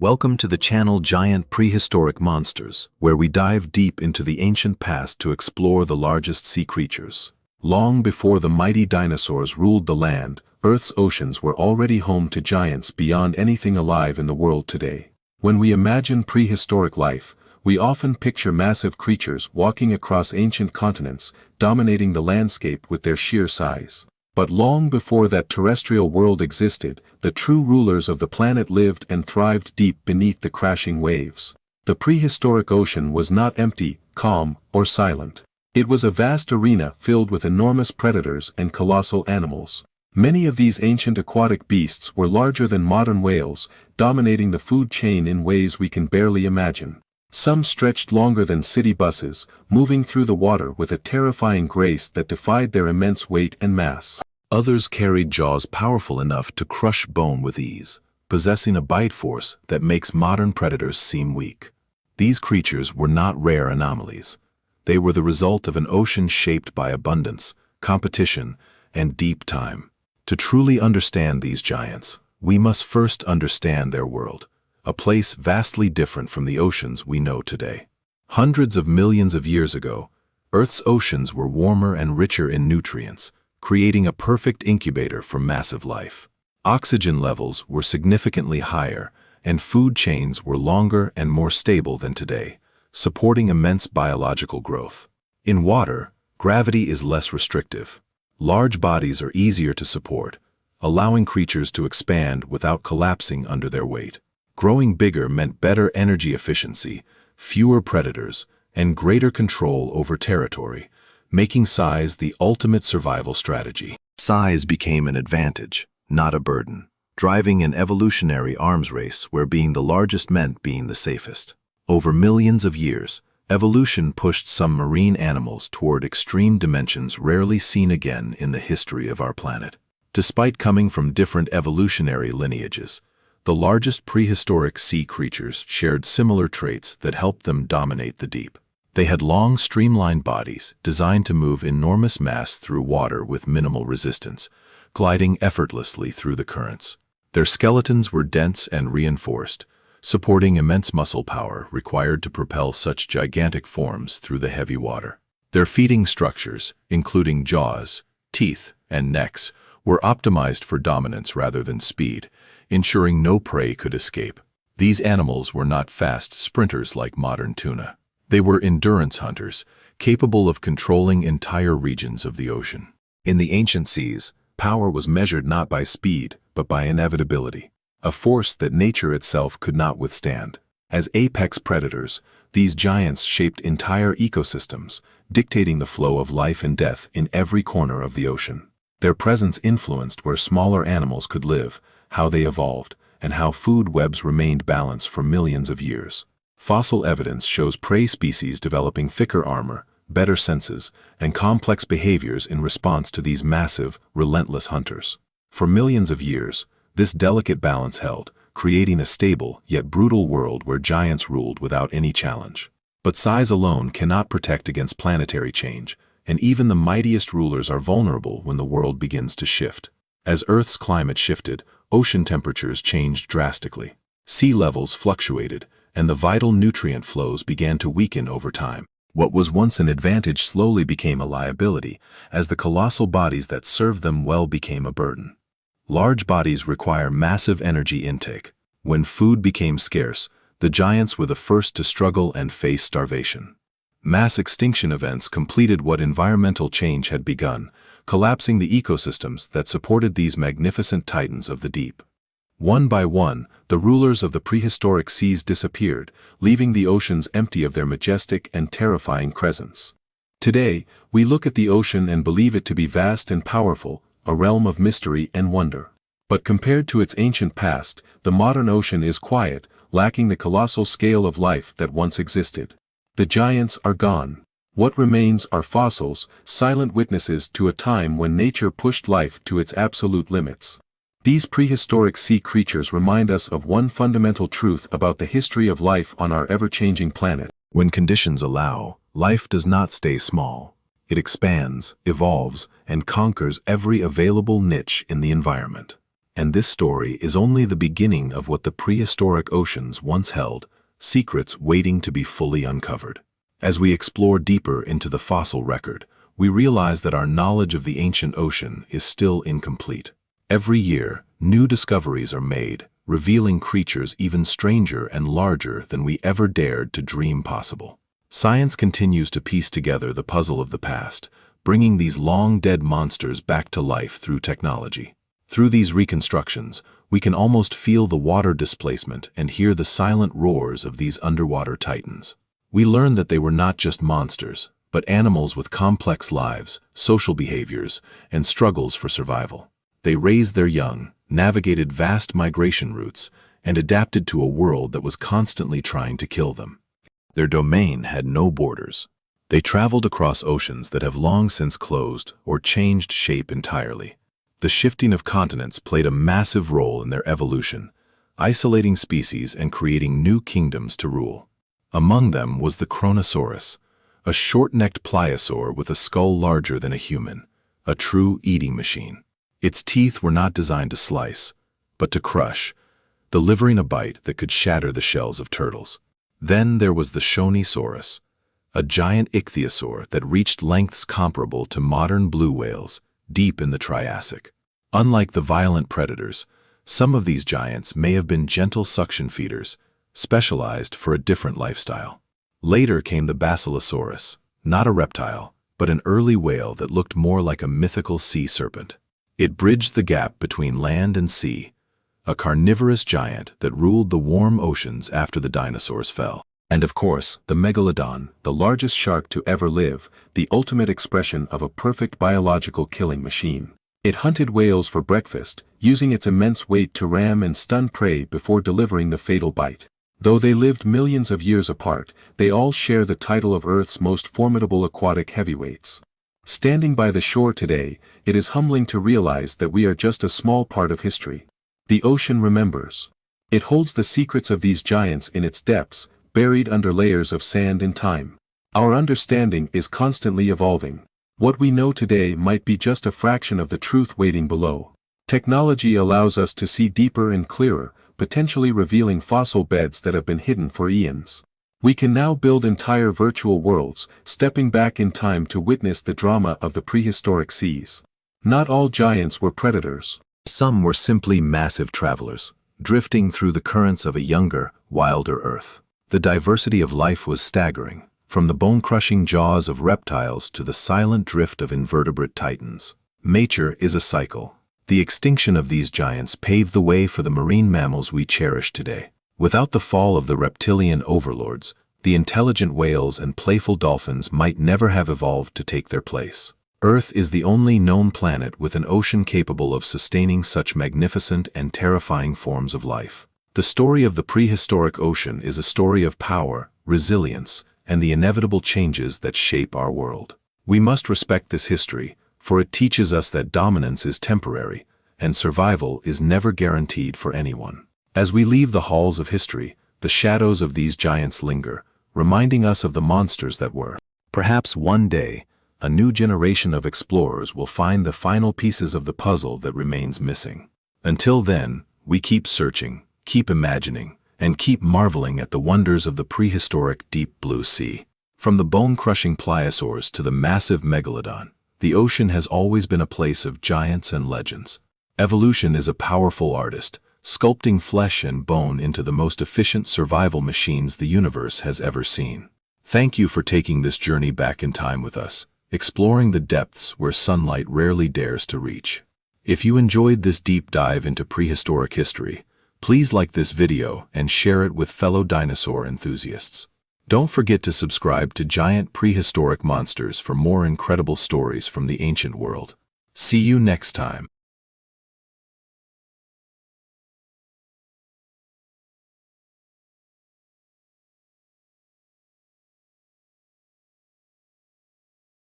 Welcome to the channel Giant Prehistoric Monsters, where we dive deep into the ancient past to explore the largest sea creatures. Long before the mighty dinosaurs ruled the land, Earth's oceans were already home to giants beyond anything alive in the world today. When we imagine prehistoric life, we often picture massive creatures walking across ancient continents, dominating the landscape with their sheer size. But long before that terrestrial world existed, the true rulers of the planet lived and thrived deep beneath the crashing waves. The prehistoric ocean was not empty, calm, or silent. It was a vast arena filled with enormous predators and colossal animals. Many of these ancient aquatic beasts were larger than modern whales, dominating the food chain in ways we can barely imagine. Some stretched longer than city buses, moving through the water with a terrifying grace that defied their immense weight and mass. Others carried jaws powerful enough to crush bone with ease, possessing a bite force that makes modern predators seem weak. These creatures were not rare anomalies. They were the result of an ocean shaped by abundance, competition, and deep time. To truly understand these giants, we must first understand their world, a place vastly different from the oceans we know today. Hundreds of millions of years ago, Earth's oceans were warmer and richer in nutrients, creating a perfect incubator for massive life. Oxygen levels were significantly higher, and food chains were longer and more stable than today, supporting immense biological growth. In water, gravity is less restrictive. Large bodies are easier to support, allowing creatures to expand without collapsing under their weight. Growing bigger meant better energy efficiency, fewer predators, and greater control over territory, making size the ultimate survival strategy. Size became an advantage, not a burden, driving an evolutionary arms race where being the largest meant being the safest. Over millions of years, evolution pushed some marine animals toward extreme dimensions rarely seen again in the history of our planet. Despite coming from different evolutionary lineages, the largest prehistoric sea creatures shared similar traits that helped them dominate the deep. They had long, streamlined bodies designed to move enormous mass through water with minimal resistance, gliding effortlessly through the currents. Their skeletons were dense and reinforced, supporting immense muscle power required to propel such gigantic forms through the heavy water. Their feeding structures, including jaws, teeth, and necks, were optimized for dominance rather than speed, ensuring no prey could escape. These animals were not fast sprinters like modern tuna. They were endurance hunters, capable of controlling entire regions of the ocean. In the ancient seas, power was measured not by speed, but by inevitability, a force that nature itself could not withstand. As apex predators, these giants shaped entire ecosystems, dictating the flow of life and death in every corner of the ocean. Their presence influenced where smaller animals could live, how they evolved, and how food webs remained balanced for millions of years. Fossil evidence shows prey species developing thicker armor, better senses, and complex behaviors in response to these massive, relentless hunters. For millions of years, this delicate balance held, creating a stable yet brutal world where giants ruled without any challenge. But size alone cannot protect against planetary change, and even the mightiest rulers are vulnerable when the world begins to shift. As Earth's climate shifted, ocean temperatures changed drastically. Sea levels fluctuated, and the vital nutrient flows began to weaken over time. What was once an advantage slowly became a liability, as the colossal bodies that served them well became a burden. Large bodies require massive energy intake. When food became scarce, the giants were the first to struggle and face starvation. Mass extinction events completed what environmental change had begun, collapsing the ecosystems that supported these magnificent titans of the deep. One by one, the rulers of the prehistoric seas disappeared, leaving the oceans empty of their majestic and terrifying presence. Today, we look at the ocean and believe it to be vast and powerful, a realm of mystery and wonder. But compared to its ancient past, the modern ocean is quiet, lacking the colossal scale of life that once existed. The giants are gone. What remains are fossils, silent witnesses to a time when nature pushed life to its absolute limits. These prehistoric sea creatures remind us of one fundamental truth about the history of life on our ever-changing planet. When conditions allow, life does not stay small. It expands, evolves, and conquers every available niche in the environment. And this story is only the beginning of what the prehistoric oceans once held, secrets waiting to be fully uncovered. As we explore deeper into the fossil record, we realize that our knowledge of the ancient ocean is still incomplete. Every year, new discoveries are made, revealing creatures even stranger and larger than we ever dared to dream possible. Science continues to piece together the puzzle of the past, bringing these long-dead monsters back to life through technology. Through these reconstructions, we can almost feel the water displacement and hear the silent roars of these underwater titans. We learn that they were not just monsters, but animals with complex lives, social behaviors, and struggles for survival. They raised their young, navigated vast migration routes, and adapted to a world that was constantly trying to kill them. Their domain had no borders. They traveled across oceans that have long since closed or changed shape entirely. The shifting of continents played a massive role in their evolution, isolating species and creating new kingdoms to rule. Among them was the Kronosaurus, a short-necked pliosaur with a skull larger than a human, a true eating machine. Its teeth were not designed to slice, but to crush, delivering a bite that could shatter the shells of turtles. Then there was the Shonisaurus, a giant ichthyosaur that reached lengths comparable to modern blue whales deep in the Triassic. Unlike the violent predators, some of these giants may have been gentle suction feeders, specialized for a different lifestyle. Later came the Basilosaurus, not a reptile, but an early whale that looked more like a mythical sea serpent. It bridged the gap between land and sea, a carnivorous giant that ruled the warm oceans after the dinosaurs fell. And of course, the Megalodon, the largest shark to ever live, the ultimate expression of a perfect biological killing machine. It hunted whales for breakfast, using its immense weight to ram and stun prey before delivering the fatal bite. Though they lived millions of years apart, they all share the title of Earth's most formidable aquatic heavyweights. Standing by the shore today, it is humbling to realize that we are just a small part of history. The ocean remembers. It holds the secrets of these giants in its depths, buried under layers of sand and time. Our understanding is constantly evolving. What we know today might be just a fraction of the truth waiting below. Technology allows us to see deeper and clearer, potentially revealing fossil beds that have been hidden for eons. We can now build entire virtual worlds, stepping back in time to witness the drama of the prehistoric seas. Not all giants were predators. Some were simply massive travelers, drifting through the currents of a younger, wilder Earth. The diversity of life was staggering, from the bone-crushing jaws of reptiles to the silent drift of invertebrate titans. Nature is a cycle. The extinction of these giants paved the way for the marine mammals we cherish today. Without the fall of the reptilian overlords, the intelligent whales and playful dolphins might never have evolved to take their place. Earth is the only known planet with an ocean capable of sustaining such magnificent and terrifying forms of life. The story of the prehistoric ocean is a story of power, resilience, and the inevitable changes that shape our world. We must respect this history, for it teaches us that dominance is temporary, and survival is never guaranteed for anyone. As we leave the halls of history, the shadows of these giants linger, reminding us of the monsters that were. Perhaps one day, a new generation of explorers will find the final pieces of the puzzle that remains missing. Until then, we keep searching, keep imagining, and keep marveling at the wonders of the prehistoric deep blue sea. From the bone-crushing pliosaurs to the massive Megalodon, the ocean has always been a place of giants and legends. Evolution is a powerful artist, sculpting flesh and bone into the most efficient survival machines the universe has ever seen. Thank you for taking this journey back in time with us, exploring the depths where sunlight rarely dares to reach. If you enjoyed this deep dive into prehistoric history, please like this video and share it with fellow dinosaur enthusiasts. Don't forget to subscribe to Giant Prehistoric Monsters for more incredible stories from the ancient world. See you next time.